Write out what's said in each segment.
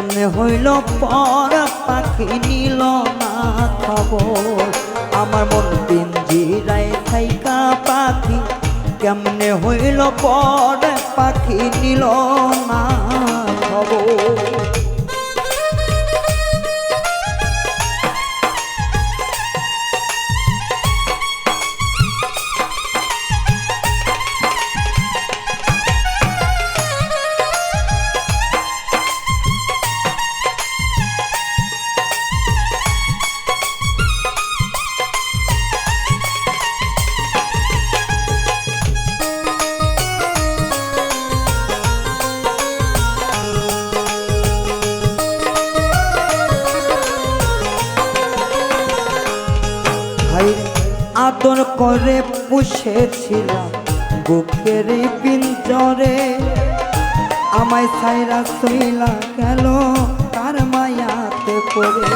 কেমনে হইল পর পাখি নিল না খবর। আমার মন পিঞ্জিরায় থাইকা পাখি কেমনে হইল পর পাখি নিল না খবর। আদর করে পুষেছিলাম বুকের পিঞ্জরে, আমায় ছাইরা সইলা গেল তার মায়াতে পড়ে।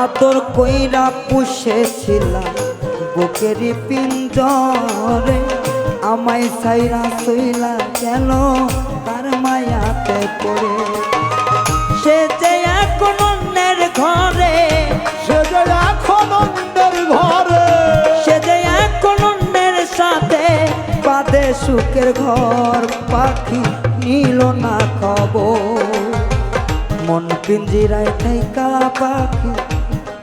আদর কইরা পুষেছিলাম বুকের পিঞ্জরে, আমায় ছাইরা সইলা গেল তার মায়াতে পড়ে। সে যে এখন অন্যের ঘরে, সে যে এখন অন্যের ঘরে, সে যে এখন অন্যের সাথে বাঁধে সুখের ঘর, পাখি নিল না খবর। মন পিঞ্জিরায় থাইকা পাখি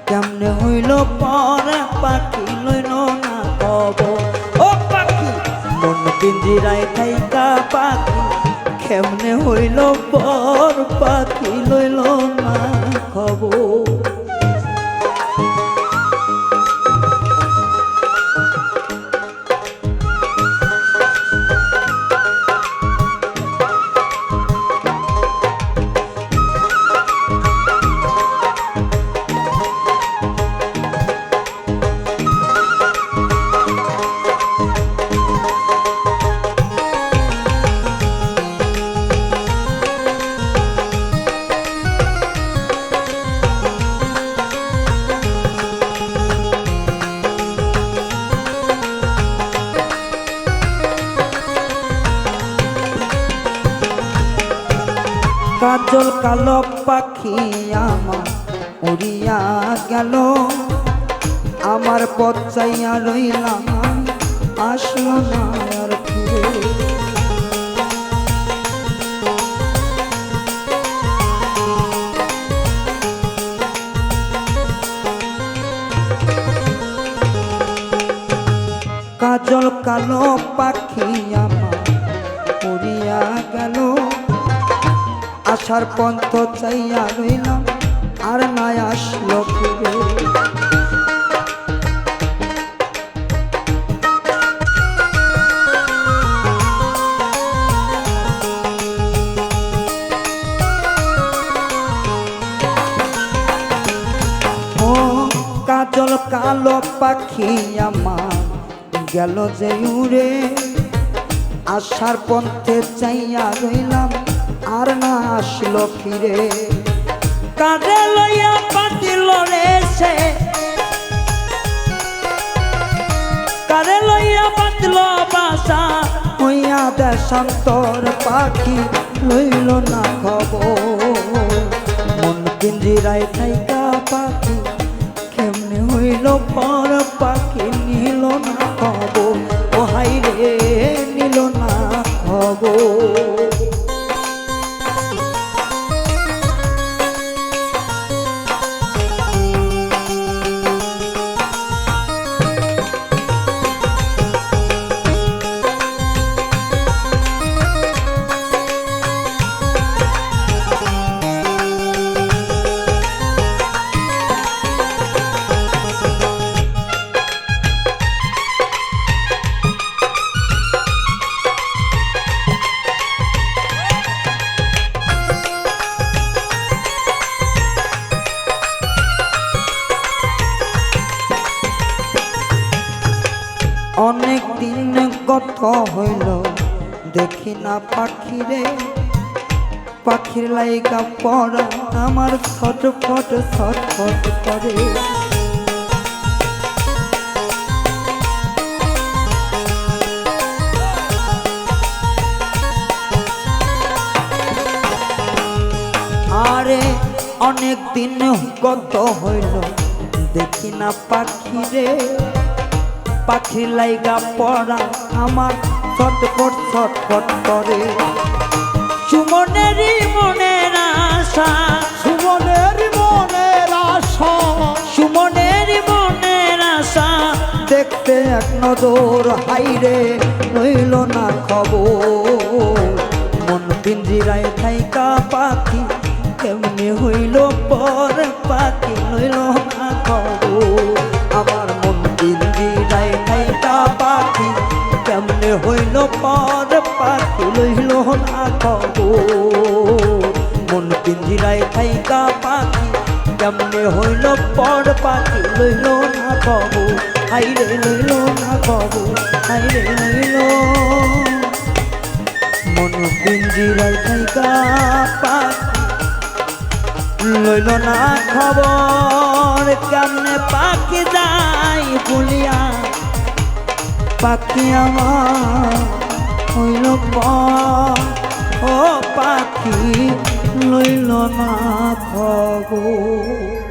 কেমনে হইল পর পাখি লইল না খবর। ও পাখি মন পিঞ্জিরায় থাইকা পাখি কেমনে হইল পর পাখি লইল না খবর। কাজল কালো পাখি আমার উড়িয়া গেল, আমার পথ চাইয়া রইলাম আসলো না আর ফিরে। কাজল কালো পাখি আমার উড়িয়া গেল, আসার পন্থ চাইয়া রইলাম আর নাই আসলো ফিরে। ও কাজল কালো পাখি আমার গেল যে উড়ে, আসার পন্থে চাইয়া রইলাম আর না আসলো ফিরে। কাঁধে লইয়া পাতিল রে সে, কাঁধে লইয়া পাতিল বাসা হইয়া দেশান্তর, পাখি লইল না খবর। মন পিঞ্জিরায় থাইকা পাখি কেমনে হইল পর পাখি নিল না খবর। ও হাই রে নিল না খবর। অনেক দিন কত হইল দেখি না পাখিরে, পাখির লাইগা পড়া আমার ছটফট ছটফট ছটফট করে। আরে অনেক দিন কত হইল দেখি না পাখি রে, পাখি লাইগা পড়া আমার ছটফট ছটফট করে। সুমনেরই মনের আশা, সুমনের মনের আশা, সুমনেরই মনের আশা দেখতে এক নজর হাইরে নইল না খবর। মন পিঞ্জিরায় থাইকা পাখি কেমনে হইল পর পাখি নইল না খবর। আমার মন পিঞ্জিরায় থাইকা পাখি কেমনে হইল পর পাখি লইল না খবর। মন পিঞ্জিরায় থাইকা পাখি কেমনে হইল পর পাখি লইল না খবর। হাইরে লইল না খবর, হাইরে লইল। মন পিঞ্জিরায় থাইকা পাখি লইল না খবর। কেমনে পাখি যাই বলিয়া পাখি আমার হইল পর, ও পাখি লইল না খবর।